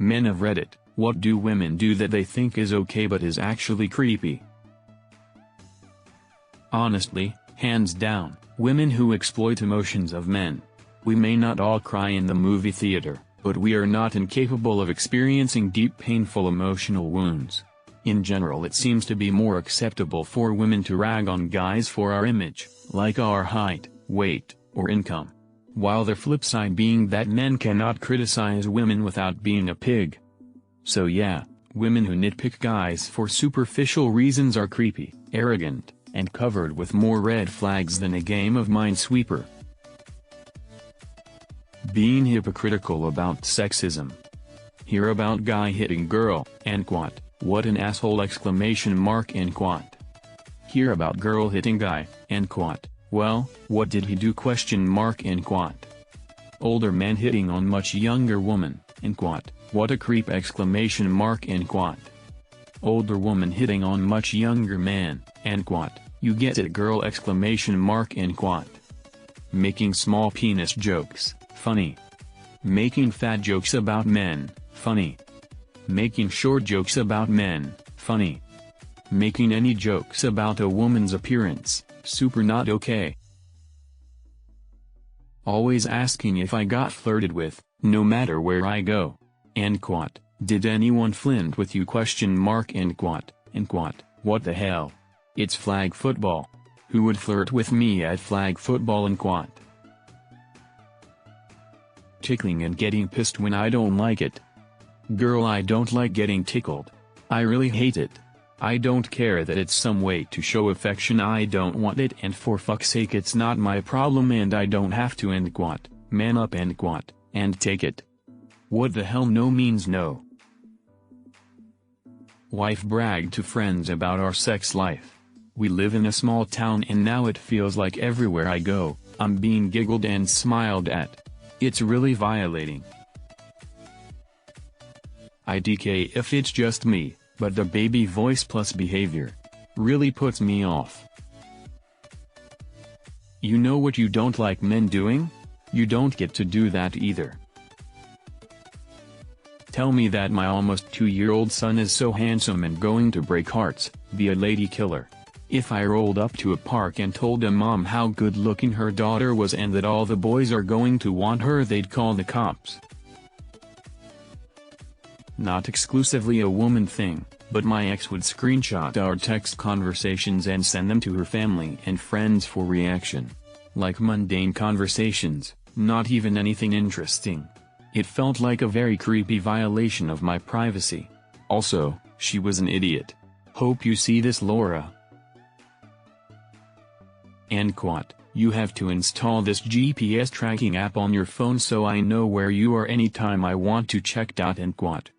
Men of Reddit, what do women do that they think is okay but is actually creepy? Honestly, hands down, women who exploit emotions of men. We may not all cry in the movie theater, but we are not incapable of experiencing deep painful emotional wounds. In general, it seems to be more acceptable for women to rag on guys for our image, like our height, weight, or income. While the flip side being that men cannot criticize women without being a pig. So yeah, women who nitpick guys for superficial reasons are creepy, arrogant, and covered with more red flags than a game of Minesweeper. Being hypocritical about sexism. Hear about guy hitting girl, and quat, what an asshole exclamation mark and quat. Hear about girl hitting guy, and quat, well, what did he do question mark and quat. Older man hitting on much younger woman, and quat, what a creep exclamation mark and quat. Older woman hitting on much younger man, and quat, you get it girl exclamation mark and quat. Making small penis jokes, funny. Making fat jokes about men, funny. Making short jokes about men, funny. Making any jokes about a woman's appearance, super not okay. Always asking if I got flirted with, no matter where I go. And quat, did anyone flirt with you question mark and quat, what the hell? It's flag football. Who would flirt with me at flag football and quat? Tickling and getting pissed when I don't like it. Girl, I don't like getting tickled. I really hate it. I don't care that it's some way to show affection, I don't want it, and for fuck's sake it's not my problem and I don't have to and quat, man up and quat, and take it. What the hell no means no. Wife bragged to friends about our sex life. We live in a small town and now it feels like everywhere I go, I'm being giggled and smiled at. It's really violating. IDK if it's just me, but the baby voice plus behavior really puts me off. You know what you don't like men doing? You don't get to do that either. Tell me that my almost 2-year-old son is so handsome and going to break hearts, be a lady killer. If I rolled up to a park and told a mom how good looking her daughter was and that all the boys are going to want her, they'd call the cops. Not exclusively a woman thing, but my ex would screenshot our text conversations and send them to her family and friends for reaction. Like mundane conversations, not even anything interesting. It felt like a very creepy violation of my privacy. Also, she was an idiot. Hope you see this, Laura. And quat, you have to install this GPS tracking app on your phone so I know where you are anytime I want to check. And quat.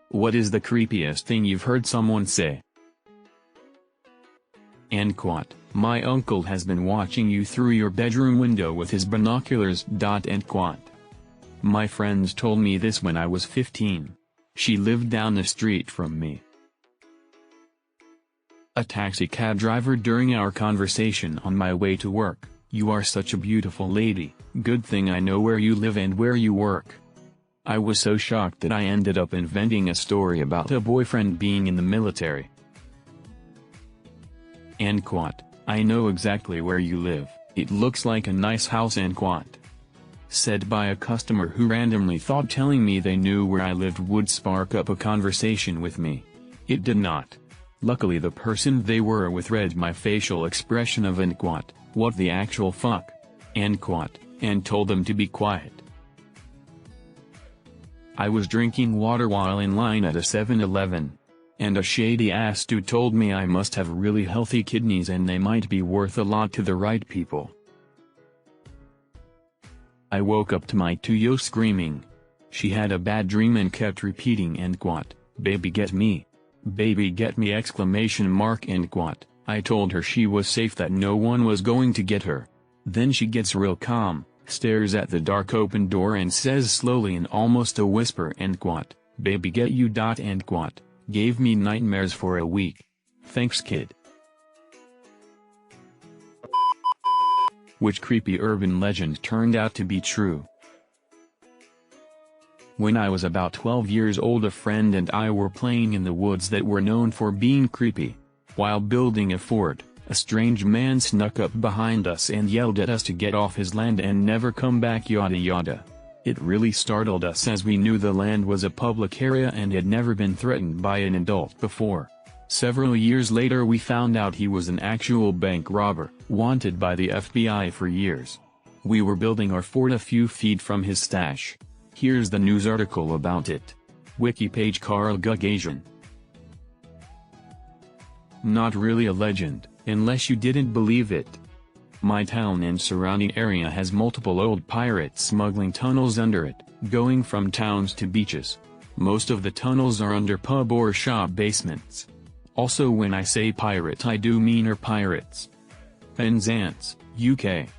What is the creepiest thing you've heard someone say? And quat, my uncle has been watching you through your bedroom window with his binoculars. And quat. My friends told me this when I was 15. She lived down the street from me. A taxi cab driver during our conversation on my way to work, you are such a beautiful lady, good thing I know where you live and where you work. I was so shocked that I ended up inventing a story about a boyfriend being in the military. And quat, I know exactly where you live, it looks like a nice house. And quat. Said by a customer who randomly thought telling me they knew where I lived would spark up a conversation with me. It did not. Luckily the person they were with read my facial expression of and quat, what the actual fuck? And quat, and told them to be quiet. I was drinking water while in line at a 7-Eleven. And a shady-ass dude told me I must have really healthy kidneys and they might be worth a lot to the right people. I woke up to my 2-yo screaming. She had a bad dream and kept repeating and quat, baby get me. Baby get me exclamation mark and quat. I told her she was safe, that no one was going to get her. Then she gets real calm, stares at the dark open door and says slowly in almost a whisper and quat, baby get you. And quat. Gave me nightmares for a week. Thanks kid. Which creepy urban legend turned out to be true? When I was about 12 years old, a friend and I were playing in the woods that were known for being creepy. While building a fort, a strange man snuck up behind us and yelled at us to get off his land and never come back, yada yada. It really startled us as we knew the land was a public area and had never been threatened by an adult before. Several years later we found out he was an actual bank robber, wanted by the FBI for years. We were building our fort a few feet from his stash. Here's the news article about it. Wiki page Carl Gugasian. Not really a legend, unless you didn't believe it. My town and surrounding area has multiple old pirate smuggling tunnels under it, going from towns to beaches. Most of the tunnels are under pub or shop basements. Also, when I say pirate, I do mean pirates. Penzance, UK.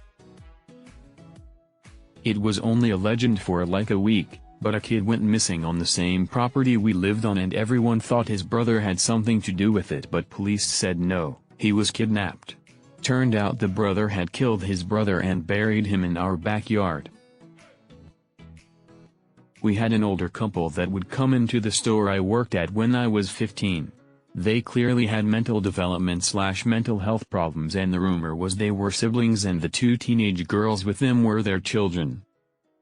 It was only a legend for like a week, but a kid went missing on the same property we lived on and everyone thought his brother had something to do with it, but police said no, he was kidnapped. Turned out the brother had killed his brother and buried him in our backyard. We had an older couple that would come into the store I worked at when I was 15. They clearly had mental development/mental health problems, and the rumor was they were siblings and the two teenage girls with them were their children.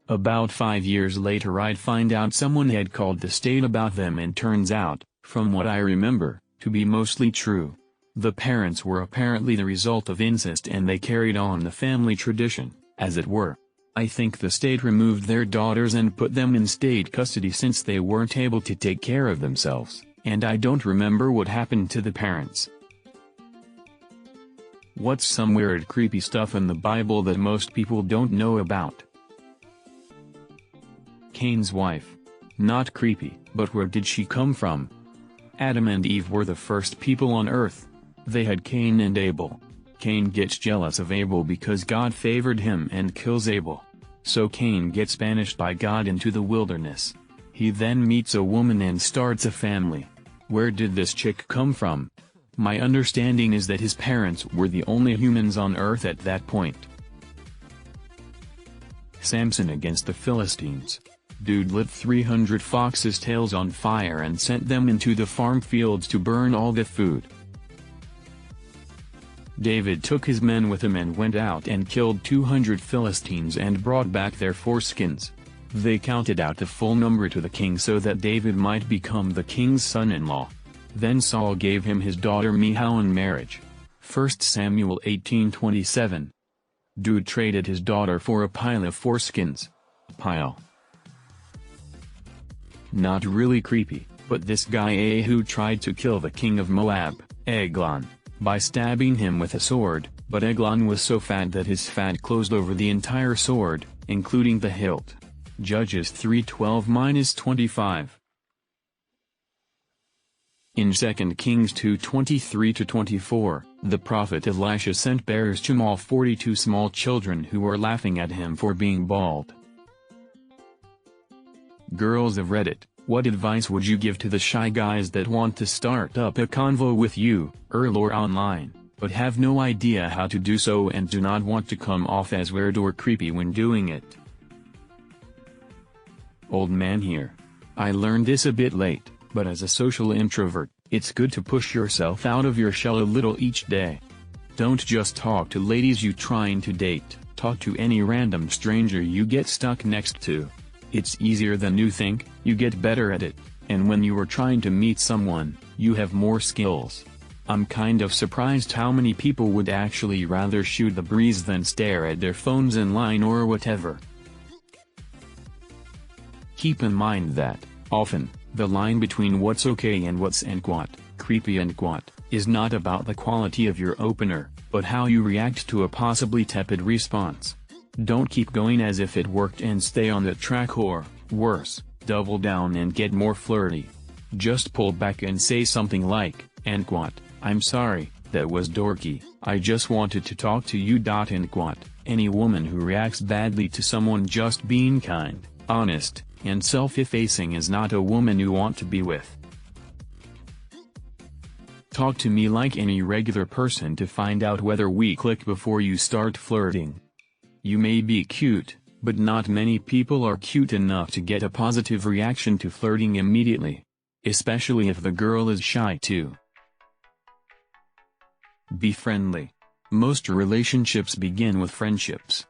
About 5 years later I'd find out someone had called the state about them, and turns out, from what I remember, to be mostly true. The parents were apparently the result of incest and they carried on the family tradition, as it were. I think the state removed their daughters and put them in state custody since they weren't able to take care of themselves, and I don't remember what happened to the parents. What's some weird creepy stuff in the Bible that most people don't know about? Cain's wife. Not creepy, but where did she come from? Adam and Eve were the first people on earth. They had Cain and Abel. Cain gets jealous of Abel because God favored him and kills Abel. So Cain gets banished by God into the wilderness. He then meets a woman and starts a family. Where did this chick come from? My understanding is that his parents were the only humans on earth at that point. Samson against the Philistines. Dude lit 300 foxes' tails on fire and sent them into the farm fields to burn all the food. David took his men with him and went out and killed 200 Philistines and brought back their foreskins. They counted out the full number to the king so that David might become the king's son-in-law. Then Saul gave him his daughter Michal in marriage. 1 Samuel 18:27. Dude traded his daughter for a pile of foreskins. Pile. Not really creepy, but this guy Ehud tried to kill the king of Moab, Eglon, by stabbing him with a sword, but Eglon was so fat that his fat closed over the entire sword, including the hilt. Judges 3:12-25. In 2 Kings 2:23-24, the prophet Elisha sent bears to maul 42 small children who were laughing at him for being bald. Girls of Reddit, what advice would you give to the shy guys that want to start up a convo with you, or online, but have no idea how to do so and do not want to come off as weird or creepy when doing it? Old man here. I learned this a bit late, but as a social introvert, it's good to push yourself out of your shell a little each day. Don't just talk to ladies you trying to date, talk to any random stranger you get stuck next to. It's easier than you think, you get better at it, and when you are trying to meet someone, you have more skills. I'm kind of surprised how many people would actually rather shoot the breeze than stare at their phones in line or whatever. Keep in mind that, often, the line between what's okay and what's creepy is not about the quality of your opener, but how you react to a possibly tepid response. Don't keep going as if it worked and stay on that track, or, worse, double down and get more flirty. Just pull back and say something like, I'm sorry, that was dorky, I just wanted to talk to you. Any woman who reacts badly to someone just being kind, honest, and self-effacing is not a woman you want to be with. Talk to me like any regular person to find out whether we click before you start flirting. You may be cute, But not many people are cute enough to get a positive reaction to flirting immediately. Especially if the girl is shy too. Be friendly. Most relationships begin with friendships.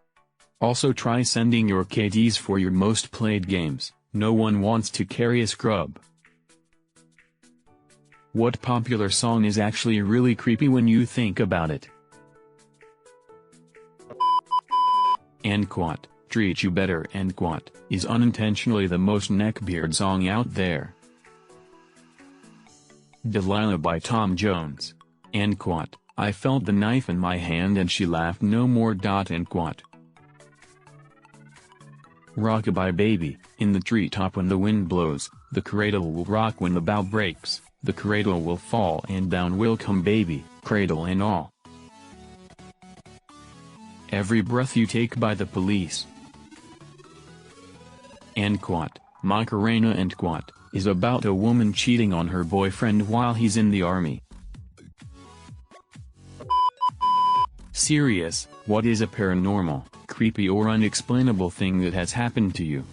Also try sending your KDs for your most played games. No one wants to carry a scrub. What popular song is actually really creepy when you think about it? Quat, Treat You Better Quat, is unintentionally the most neckbeard song out there. Delilah by Tom Jones. Quat, I felt the knife in my hand and she laughed no more. Quat. Rockabye Baby, in the treetop when the wind blows, the cradle will rock when the bough breaks, the cradle will fall and down will come baby, cradle and all. Every Breath You Take by the Police. Quat, Macarena Quat, is about a woman cheating on her boyfriend while he's in the army. Serious, what is a paranormal, creepy or unexplainable thing that has happened to you?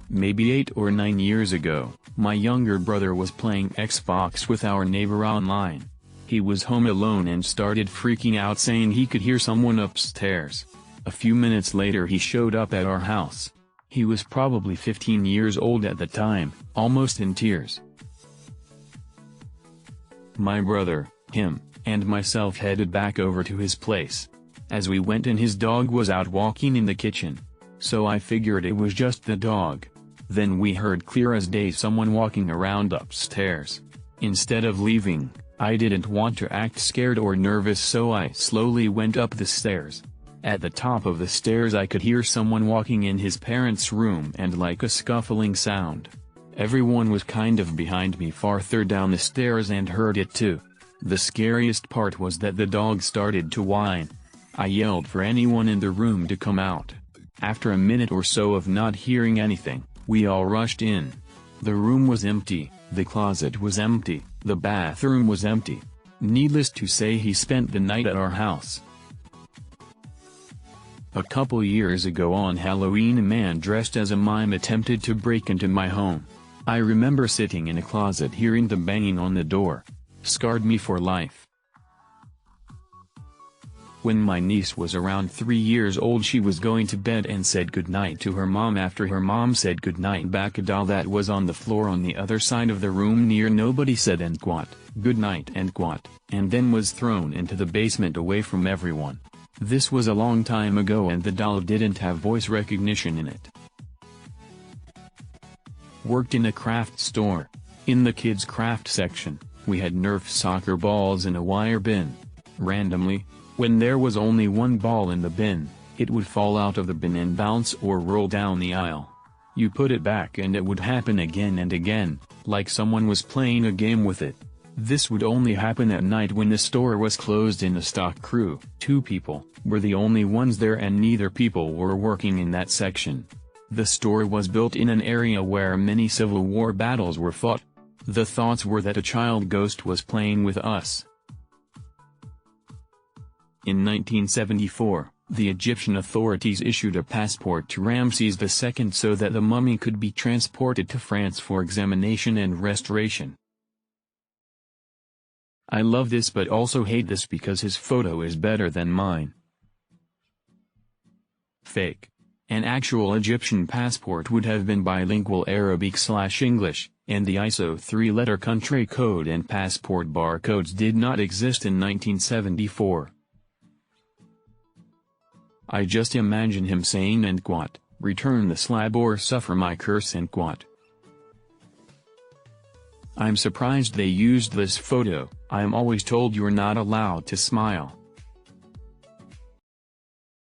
Maybe 8 or 9 years ago, my younger brother was playing Xbox with our neighbor online. He was home alone and started freaking out saying he could hear someone upstairs. A few minutes later he showed up at our house. He was probably 15 years old at the time, almost in tears. My brother, him, and myself headed back over to his place. As we went in, his dog was out walking in the kitchen. So I figured it was just the dog. Then we heard clear as day someone walking around upstairs. Instead of leaving, I didn't want to act scared or nervous, so I slowly went up the stairs. At the top of the stairs I could hear someone walking in his parents' room and like a scuffling sound. Everyone was kind of behind me farther down the stairs and heard it too. The scariest part was that the dog started to whine. I yelled for anyone in the room to come out. After a minute or so of not hearing anything, we all rushed in. The room was empty, the closet was empty, the bathroom was empty. Needless to say, he spent the night at our house. A couple years ago on Halloween, a man dressed as a mime attempted to break into my home. I remember sitting in a closet hearing the banging on the door. Scarred me for life. When my niece was around 3 years old, she was going to bed and said goodnight to her mom. After her mom said goodnight back, a doll that was on the floor on the other side of the room near nobody said quat, goodnight quat, and then was thrown into the basement away from everyone. This was a long time ago and the doll didn't have voice recognition in it. Worked in a craft store. In the kids' craft section, we had Nerf soccer balls in a wire bin. Randomly, when there was only one ball in the bin, it would fall out of the bin and bounce or roll down the aisle. You put it back and it would happen again and again, like someone was playing a game with it. This would only happen at night when the store was closed and the stock crew, 2 people, were the only ones there and neither people were working in that section. The store was built in an area where many Civil War battles were fought. The thoughts were that a child ghost was playing with us. In 1974, the Egyptian authorities issued a passport to Ramses II so that the mummy could be transported to France for examination and restoration. I love this but also hate this because his photo is better than mine. Fake. An actual Egyptian passport would have been bilingual Arabic/English, and the ISO 3-letter country code and passport barcodes did not exist in 1974. I just imagine him saying quat, return the slab or suffer my curse quat. I'm surprised they used this photo. I'm always told you're not allowed to smile.